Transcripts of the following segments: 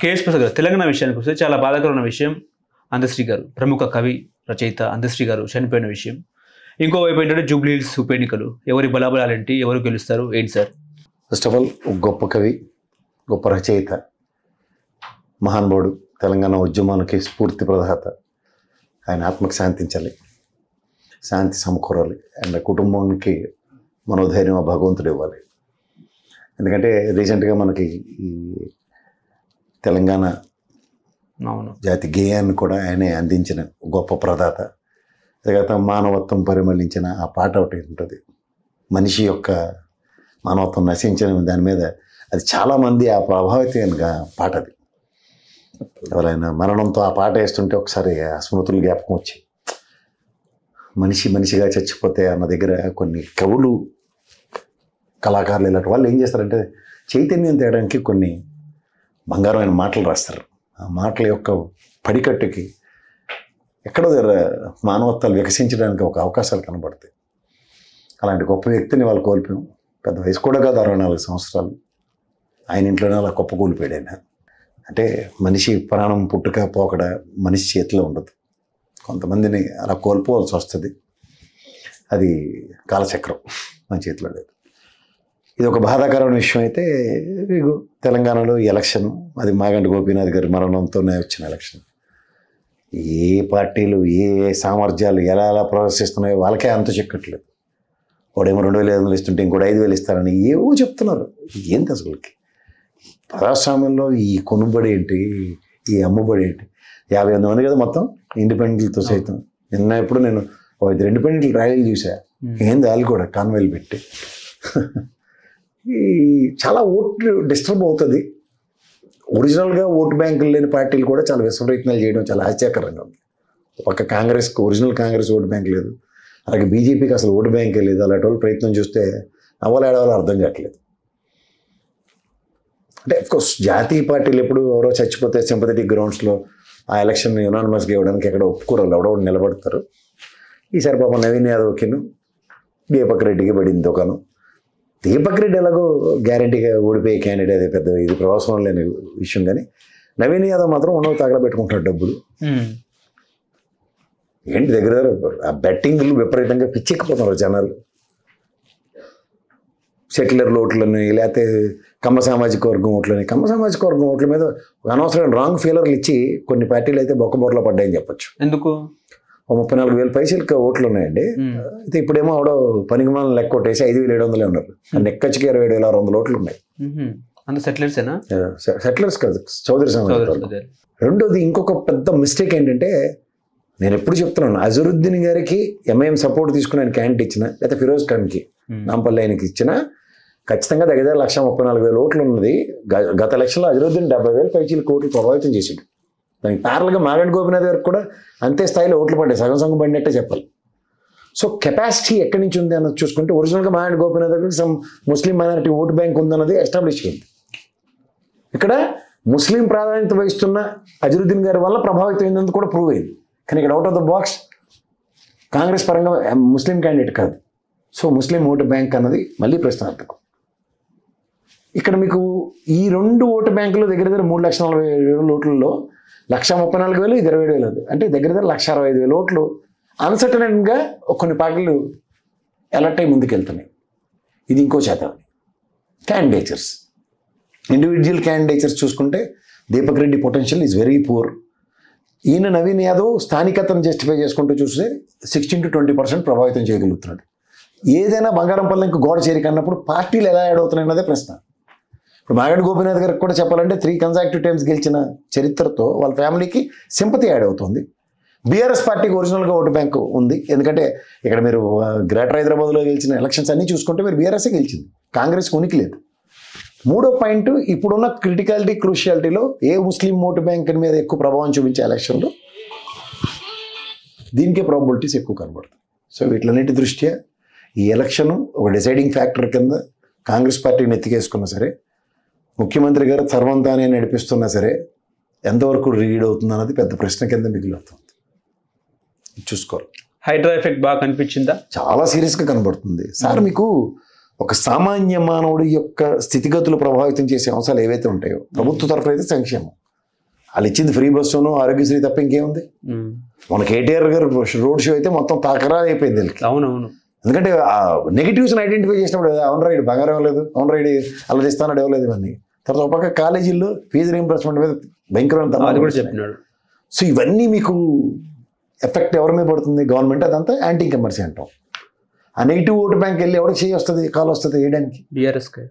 KS Prasad గారు, తెలంగాణ విషయానికి వస్తే చాలా బాధాకరమైన విషయం అందశ్రీ గారు, ప్రముఖ కవి రచయిత అందశ్రీ గారు చనిపోయిన విషయం. ఇంకోవైపు ఏంటంటే జూబ్లీ హిల్స్ ఉప ఎన్నికలు, ఎవరి బలాబలాలేంటి, ఎవరు గెలుస్తారు ఏంటి సార్? ఫస్ట్ ఆఫ్ ఆల్ గొప్ప కవి, గొప్ప రచయిత, మహానుభావుడు, తెలంగాణ ఉద్యమానికి స్ఫూర్తి ప్రదాత. ఆయన ఆత్మకు శాంతించాలి, శాంతి సమకూరాలి, అండ్ కుటుంబానికి మనోధైర్యం ఆ భగవంతుడు ఇవ్వాలి. ఎందుకంటే రీసెంట్గా మనకి ఈ తెలంగాణ జాతి గేయాన్ని కూడా ఆయనే అందించిన గొప్ప ప్రదాత. తర్వాత మానవత్వం పరిమళించిన ఆ పాట ఒకటి ఉంటుంది, మనిషి యొక్క మానవత్వం నశించిన దాని మీద. అది చాలామంది ఆ ప్రభావితమైన పాట అది. ఎవరైనా మరణంతో ఆ పాట వేస్తుంటే ఒకసారి ఆ స్మృతులు జ్ఞాపకం వచ్చి, మనిషి మనిషిగా చచ్చిపోతే అన్న దగ్గర కొన్ని కవులు, కళాకారులు ఇలాంటి వాళ్ళు ఏం చేస్తారంటే చైతన్యం తేయడానికి కొన్ని బంగారమైన మాటలు రాస్తారు. ఆ మాటల యొక్క పడికట్టుకి ఎక్కడో దగ్గర మానవత్వాలు వికసించడానికి ఒక అవకాశాలు కనబడతాయి. అలాంటి గొప్ప వ్యక్తిని వాళ్ళు కోల్పోయాం. పెద్ద వయసు కూడా కాదు, 64 సంవత్సరాలు. ఆయన ఇంట్లోనే అలా కుప్ప కూలిపోయాడు ఆయన. అంటే మనిషి ప్రాణం పుట్టుక పోకడ మనిషి చేతిలో ఉండదు. కొంతమందిని అలా కోల్పోవాల్సి వస్తుంది. అది కాలచక్రం మన చేతిలో లేదు. ఇది ఒక బాధాకరమైన విషయం. అయితే తెలంగాణలో ఎలక్షను, అది మాగంటి గోపీనాథ్ గారి మరణంతోనే వచ్చిన ఎలక్షన్. ఏ పార్టీలు ఏ సామర్థ్యాలు ఎలా ఎలా ప్రదర్శిస్తున్నాయో వాళ్ళకే అంత చెక్కట్లేదు. వాడేమో 2,500 ఇస్తుంటే ఇంకోటి 5,000 ఇస్తారని ఏవో చెప్తున్నారు. ఏంటి అసలుకి ప్రజాస్వామ్యంలో ఈ కొనుబడి ఏంటి, ఈ అమ్ముబడి ఏంటి? 58 మంది కదా మొత్తం ఇండిపెండెంట్లతో సైతం. ఎప్పుడు నేను 2 ఇండిపెండెంట్ ర్యాలీలు చూసా. ఏంది వాళ్ళు కూడా కాన్వేలు పెట్టి. ఈ చాలా ఓట్లు డిస్టర్బ్ అవుతుంది. ఒరిజినల్గా ఓటు బ్యాంకులు లేని పార్టీలు కూడా చాలా విశ్వప్రయత్నాలు చేయడం చాలా ఆశ్చర్యకరంగా ఉంది. ఒక కాంగ్రెస్కి ఒరిజినల్ కాంగ్రెస్ ఓటు బ్యాంక్ లేదు, అలాగే బీజేపీకి అసలు ఓటు బ్యాంకే లేదు. అలాంటి వాళ్ళు ప్రయత్నం చూస్తే నవ్వలేడవాలో అర్థం కావట్లేదు. అంటే అఫ్కోర్స్ జాతీయ పార్టీలు ఎప్పుడు ఎవరో చచ్చిపోతే సింపథెటిక్ గ్రౌండ్స్లో ఆ ఎలక్షన్ యునానిమస్గా ఇవ్వడానికి ఎక్కడ ఒప్పుకోరాలు, ఎవడో నిలబడతారు. ఈసారి పాపం నవీన్ యాదవ్కిను దీపక్ రెడ్డికి పడింది దుకాణం. దీపక్ రెడ్డి ఎలాగో గ్యారంటీగా ఓడిపోయే క్యాండిడేట్, అదే పెద్ద ఇది ప్రవాసం లేని విషయం. కానీ నవీన్ యాదవ్ మాత్రం ఉన్నవి తగలబెట్టుకుంటున్నాడు డబ్బులు. ఏంటి దగ్గర ఆ బెట్టింగ్లు విపరీతంగా పిచ్చెక్కిపోతున్నారు జనాలు. సెటిలర్ల ఓట్లని, లేకపోతే కమ్మ సామాజిక వర్గం ఓట్లని. కమ్మ సామాజిక వర్గం ఓట్ల మీద అనవసరమైన రాంగ్ ఫీలర్లు ఇచ్చి కొన్ని పార్టీలు అయితే బొక్కబోర్లో పడ్డాయని చెప్పొచ్చు. ఎందుకు? 34,000 పైసలకి ఓట్లు ఉన్నాయండి. అయితే ఇప్పుడేమో ఆవిడ పనికిమాల లెక్క కొట్టేసి 5,700 ఉన్నారు. నెక్కచ్చికి 27,600 ఓట్లు ఉన్నాయి. సెటిలర్స్ కాదు, చౌదరి సమాజం. రెండోది ఇంకొక పెద్ద మిస్టేక్ ఏంటంటే, నేను ఎప్పుడు చెప్తున్నాను, అజరుద్దీన్ గారికి ఎంఐఎం సపోర్ట్ తీసుకుని ఆయన క్యాండిడేట్ ఇచ్చిన, లేకపోతే ఫిరోజ్ ఖాన్కి నాంపల్లి ఆయనకి ఇచ్చిన, ఖచ్చితంగా దగ్గర 134,000 ఓట్లు ఉన్నది. గత ఎలక్షన్లో అజరుద్దీన్ 70,000 పైచీలకు ఓట్లు ప్రభావితం చేసాడు. దానికి ప్యారల్గా మాగంటి గోపీనాథ్ గారికి కూడా అంతే స్థాయిలో ఓట్లు పడ్డాయి, సగం సగం పడినట్టే చెప్పాలి. సో కెపాసిటీ ఎక్కడి నుంచి ఉంది అన్నది చూసుకుంటే, ఒరిజినల్గా మాగంటి గోపీనాథ్ గారికి సమ్ ముస్లిం మైనారిటీ ఓటు బ్యాంక్ ఉందన్నది ఎస్టాబ్లిష్ అయింది. ఇక్కడ ముస్లిం ప్రాధాన్యత వహిస్తున్న అజరుద్దీన్ గారి వల్ల ప్రభావితం అయిందని కూడా ప్రూవ్ అయింది. కానీ ఇక్కడ out of the box Congress పరంగా ముస్లిం క్యాండిడేట్ కాదు. సో ముస్లిం ఓటు బ్యాంక్ అన్నది మళ్ళీ ప్రశ్నార్థకం. ఇక్కడ మీకు ఈ 2 ఓటు బ్యాంకులు దగ్గర 3,40,000 ఓట్లలో 1,34,000, ఇది 27,000, అంటే దగ్గర 1,65,000 ఓట్లు అన్సర్టన్గా కొన్ని పార్టీలు అలర్ట్ అయి ముందుకెళ్తున్నాయి. ఇది ఇంకో శాతం. క్యాండిడేచర్స్, ఇండివిజువల్ క్యాండిడేచర్స్ చూసుకుంటే Deepak Reddy potential is very poor. ఈయన నవీన్ యాదవ్ స్థానికతను జస్టిఫై చేసుకుంటూ చూస్తే 16 to 20% ప్రభావితం చేయగలుగుతున్నాడు. ఏదైనా బంగారంపల్లికి గోడ చేరికన్నప్పుడు పార్టీలు ఎలా యాడ్ అవుతున్నాయి అన్నదే ప్రశ్న. ఇప్పుడు మాగంటి గోపీనాథ్ గారికి కూడా చెప్పాలంటే 3 consecutive times గెలిచిన చరిత్రతో వాళ్ళ ఫ్యామిలీకి సింపతి యాడ్ అవుతుంది. బీఆర్ఎస్ పార్టీకి ఒరిజినల్గా ఓటు బ్యాంకు ఉంది. ఎందుకంటే ఇక్కడ మీరు గ్రేటర్ హైదరాబాద్లో గెలిచిన ఎలక్షన్స్ అన్నీ చూసుకుంటే మీరు బీఆర్ఎస్ఏ గెలిచింది, కాంగ్రెస్కి ఉనికి లేదు. మూడో పాయింట్, ఇప్పుడున్న క్రిటికాలిటీ క్రూషియాలిటీలో ఏ ముస్లిం ఓటు బ్యాంక్ మీద ఎక్కువ ప్రభావం చూపించే ఎలక్షన్లో దీనికే ప్రాబిలిటీస్ ఎక్కువ కనబడుతుంది. సో వీటిలన్నిటి దృష్ట్యా ఈ ఎలక్షన్ ఒక డిసైడింగ్ ఫ్యాక్టర్ కింద కాంగ్రెస్ పార్టీని ఎత్తికేసుకున్నా సరే, ముఖ్యమంత్రి గారు సర్వంతానే నడిపిస్తున్నా సరే, ఎంతవరకు రీడ్ అవుతుంది అన్నది పెద్ద ప్రశ్న కింద మిగిలిపోతుంది. చూసుకోవాలి. హైడ్రా ఎఫెక్ట్ బాగా కనిపించిందా? చాలా సీరియస్గా కనబడుతుంది సార్. మీకు ఒక సామాన్య మానవుడి యొక్క స్థితిగతులు ప్రభావితం చేసే అంశాలు ఏవైతే ఉంటాయో, ప్రభుత్వ తరఫున అయితే సంక్షేమం, వాళ్ళు ఇచ్చింది ఫ్రీ బస్సును ఆరోగ్యశ్రీ తప్ప ఇంకేముంది. మన కేటీఆర్ గారు రోడ్ షో అయితే మొత్తం తాకరా అయిపోయింది వీళ్ళకి. అవునవును. ఎందుకంటే ఆ నెగిటివ్స్ని ఐడెంటిఫై చేసినప్పుడు అవును రైడ్ బంగారం ఇవ్వలేదు, అవును రైడ్ అలా ఇస్తానడు ఇవ్వలేదు ఇవన్నీ. తర్వాత ఒక పక్క కాలేజీల్లో ఫీజు రీయింబర్స్మెంట్ మీద భయంకరమైన కూడా చెప్పినాడు. సో ఇవన్నీ మీకు ఎఫెక్ట్ ఎవరి మీద పడుతుంది? గవర్నమెంట్. అదంతా యాంటీ ఇన్కంబెన్సీ అంటాం. ఆ నెగిటివ్ ఓటు బ్యాంక్ వెళ్ళి ఎవరికి చేయి వస్తుంది, కాల్ వస్తుంది వేయడానికి బీఆర్ఎస్కి.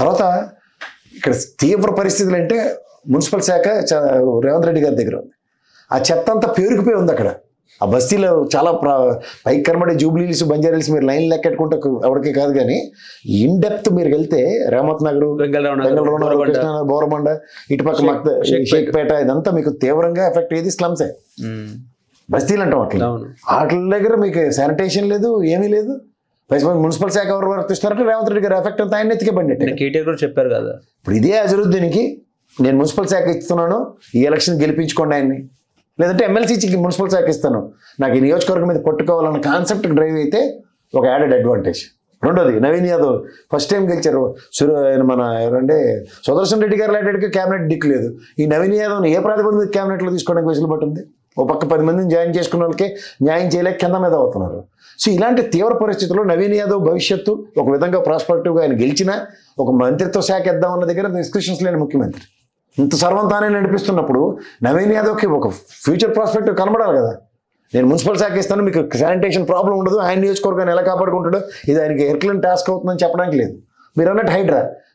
తర్వాత ఇక్కడ తీవ్ర పరిస్థితులు అంటే మున్సిపల్ శాఖ రేవంత్ రెడ్డి గారి దగ్గర ఉంది. ఆ చెత్త అంతా పేరుకుపోయి ఉంది అక్కడ. ఆ బస్తీలో చాలా పైకి కనబడే జూబ్లీహిల్స్, బంజారాహిల్స్ మీరు లైన్ లెక్కెట్టుకుంటే ఎవరికి కాదు, కానీ ఇన్ డెప్త్ మీరు వెళ్తే రేమత్ నగర్, బోరబండ, ఇటుపక్క షేక్పేట ఇదంతా మీకు తీవ్రంగా ఎఫెక్ట్ అయ్యేది స్లమ్సే. బస్తీలు అంటాం అట్లా. వాటి దగ్గర మీకు శానిటేషన్ లేదు, ఏమీ లేదు. మున్సిపల్ శాఖ ఎవరు వర్తిస్తున్నారంటే రేవంత్ రెడ్డి గారు ఎఫెక్ట్ అంతా ఆయన ఎత్తికే బండి. కేటీఆర్ కూడా చెప్పారు కదా, ఇప్పుడు ఇదే అజరుద్దీన్కి నేను మున్సిపల్ శాఖ ఇస్తున్నాను, ఈ ఎలక్షన్ గెలిపించుకోండి ఆయన్ని, లేదంటే ఎమ్మెల్సీకి మున్సిపల్ శాఖ ఇస్తాను, నాకు ఈ నియోజకవర్గం మీద కొట్టుకోవాలన్న కాన్సెప్ట్ డ్రైవ్ అయితే ఒక యాడెడ్ అడ్వాంటేజ్. రెండోది నవీన్ యాదవ్ ఫస్ట్ టైం గెలిచారు. మన ఎవరంటే సుదర్శన్ రెడ్డి గారు లాంటి క్యాబినెట్ దిక్కు లేదు. ఈ నవీన్ యాదవ్ని ఏ ప్రాతిపదిక మీద క్యాబినెట్లో తీసుకోవడానికి వెసులుబాటు ఉంది? ఓ పక్క 10 మందిని జాయిన్ చేసుకున్న వాళ్ళకి న్యాయం చేయలేక కింద మీద అవుతున్నారు. సో ఇలాంటి తీవ్ర పరిస్థితుల్లో నవీన్ యాదవ్ భవిష్యత్తు ఒక విధంగా ప్రాస్పెక్టివ్గా ఆయన గెలిచినా ఒక మంత్రిత్వ శాఖ ఇద్దామన్న దగ్గర డిస్కషన్స్ లేని ముఖ్యమంత్రి ఇంత సర్వంతానే నడిపిస్తున్నప్పుడు నవీన్ యాదవ్కి ఒక ఫ్యూచర్ ప్రాస్పెక్టివ్ కనబడాలి కదా. నేను మున్సిపల్ శాఖ ఇస్తాను, మీకు శానిటేషన్ ప్రాబ్లం ఉండదు, ఆయన నియోజకవర్గాన్ని ఎలా కాపాడుకుంటాడో ఇది ఆయనకి ఎర్క్లెన్ టాస్క్ అవుతుందని చెప్పడానికి లేదు. మీరు అన్నట్టు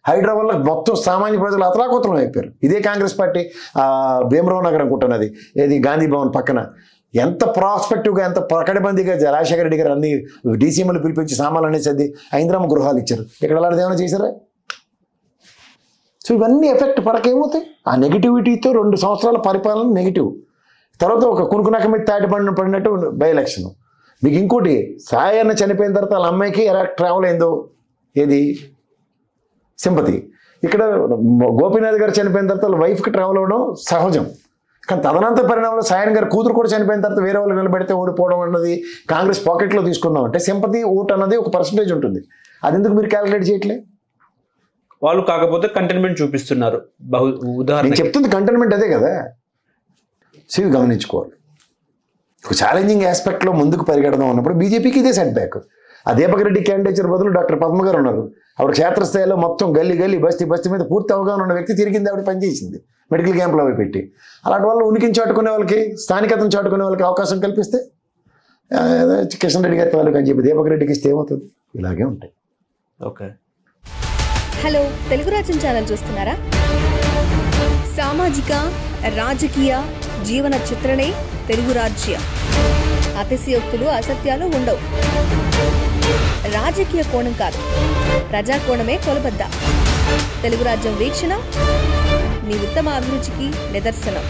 హైడ్రా వల్ల మొత్తం సామాన్య ప్రజలు అతలాకుతలం అయిపోయారు. ఇదే కాంగ్రెస్ పార్టీ భీమరావు నగర్ అనుకుంటున్నది, ఏది గాంధీ భవన్ పక్కన ఎంత ప్రాస్పెక్టివ్గా ఎంత పకడ్బందీగా రాజశేఖర రెడ్డి గారు అన్ని డీసీఎంలు పిలిపించి సామాన్లు అనేసి ఐంద్రామ గృహాలు ఇచ్చారు. ఇక్కడ అలాంటిది ఏమైనా చేశారా? సో ఇవన్నీ ఎఫెక్ట్ పడకేమవుతాయి? ఆ నెగిటివిటీతో 2 సంవత్సరాల పరిపాలన నెగిటివ్. తర్వాత ఒక కునుకునక మీద తాటి పడినట్టు బై ఎలక్షన్. మీకు ఇంకోటి సాయన్న చనిపోయిన తర్వాత వాళ్ళ అమ్మాయికి ఎలా ట్రావెల్ అయిందో ఏది సింపతి. ఇక్కడ గోపీనాథ్ గారు చనిపోయిన తర్వాత వాళ్ళ వైఫ్కి ట్రావెల్ అవ్వడం సహజం. కానీ తదనంతర పరిణామంలో సాయన్ గారు కూతురు కూడా చనిపోయిన తర్వాత వేరే వాళ్ళు నిలబెడితే ఓడిపోవడం అన్నది కాంగ్రెస్ పాకెట్లో తీసుకుందాం అంటే సింపతి ఓట్ అన్నది ఒక పర్సంటేజ్ ఉంటుంది. అది ఎందుకు మీరు క్యాలిక్యులేట్ చేయట్లే? వాళ్ళు కాకపోతే కంటైన్మెంట్ చూపిస్తున్నారు. ఉదాహరణ నేను చెప్తుంది కంటైన్మెంట్ అదే కదా. సో ఇవి గమనించుకోవాలి. ఒక ఛాలెంజింగ్ ఆస్పెక్ట్లో ముందుకు పరిగెడదాం అన్నప్పుడు బీజేపీకి ఇదే సెట్ బ్యాక్. ఆ దీపక్ రెడ్డి క్యాండిడేచర్ బదులు డాక్టర్ పద్మ గారు ఉన్నారు. ఆవిడ క్షేత్రస్థాయిలో మొత్తం గల్లీ బస్తీ మీద పూర్తి అవగాహన ఉన్న వ్యక్తి తిరిగింది, ఆవిడ పనిచేసింది మెడికల్ క్యాంపులో అవి పెట్టి. అలాంటి వాళ్ళు ఉనికిని చాటుకునే వాళ్ళకి, స్థానికతను చాటుకునే వాళ్ళకి అవకాశం కల్పిస్తే కిషన్ రెడ్డి గారి వాళ్ళకి అని చెప్పి దీపక్ రెడ్డికి ఇస్తే ఏమవుతుంది? ఇలాగే ఉంటాయి. ఓకే. హలో, తెలుగు రాజ్యం ఛానల్ చూస్తున్నారా? సామాజిక రాజకీయ జీవన చిత్రణే తెలుగు రాజ్యం. అతిశయోక్తులు అసత్యాలు ఉండవు. రాజకీయ కోణం కాదు, ప్రజా కోణమే కొలబద్ద. తెలుగు రాజ్యం వీక్షణ మీ ఉత్తమ అభిరుచికి నిదర్శనం.